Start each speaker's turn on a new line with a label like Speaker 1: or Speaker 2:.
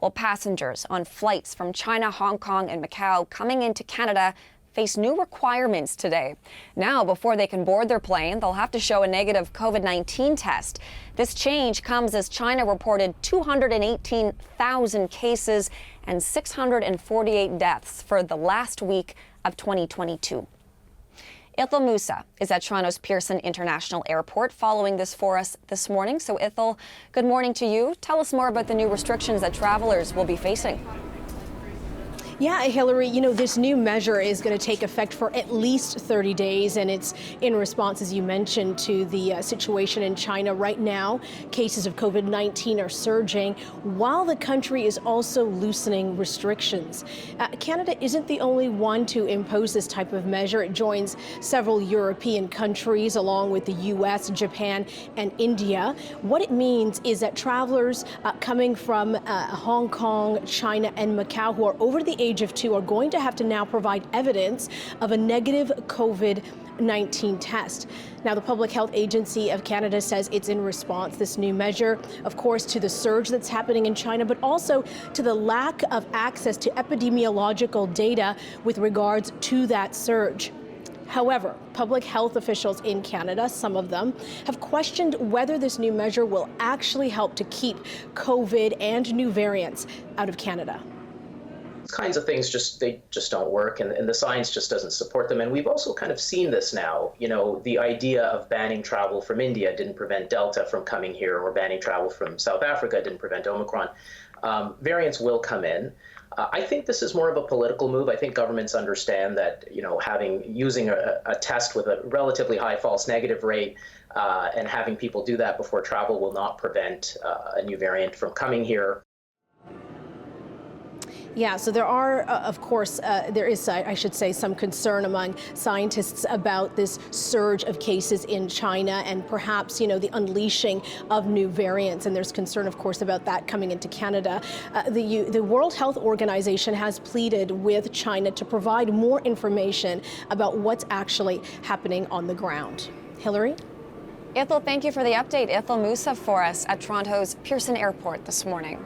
Speaker 1: Well, passengers on flights from China, Hong Kong, and Macau coming into Canada face new requirements today. Now, before they can board their plane, they'll have to show a negative COVID-19 test. This change comes as China reported 218,000 cases and 648 deaths for the last week of 2022. Ithel Musa is at Toronto's Pearson International Airport following this for us this morning. So Ithel, good morning to you. Tell us more about the new restrictions that travelers will be facing.
Speaker 2: Yeah, Hillary, this new measure is going to take effect for at least 30 days, and it's in response, as you mentioned, to the situation in China. Right now, cases of COVID-19 are surging, while the country is also loosening restrictions. Canada isn't the only one to impose this type of measure. It joins several European countries, along with the U.S., Japan, and India. What it means is that travelers coming from Hong Kong, China, and Macau who are over the age of 2 are going to have to now provide evidence of a negative COVID-19 test. Now, the Public Health Agency of Canada says it's in response, this new measure, of course, to the surge that's happening in China, but also to the lack of access to epidemiological data with regards to that surge. However, public health officials in Canada, some of them, have questioned whether this new measure will actually help to keep COVID and new variants out of Canada.
Speaker 3: Kinds of things they just don't work, and the science just doesn't support them. And we've also kind of seen this now. The idea of banning travel from India didn't prevent Delta from coming here, or banning travel from South Africa didn't prevent Omicron. Variants will come in. I think this is more of a political move. I think governments understand that using a test with a relatively high false negative rate and having people do that before travel will not prevent a new variant from coming here.
Speaker 2: Yeah, so there are, of course, there is, I should say, some concern among scientists about this surge of cases in China and perhaps, the unleashing of new variants. And there's concern, of course, about that coming into Canada. The World Health Organization has pleaded with China to provide more information about what's actually happening on the ground. Hillary?
Speaker 1: Ithel, thank you for the update. Ithel Musa for us at Toronto's Pearson Airport this morning.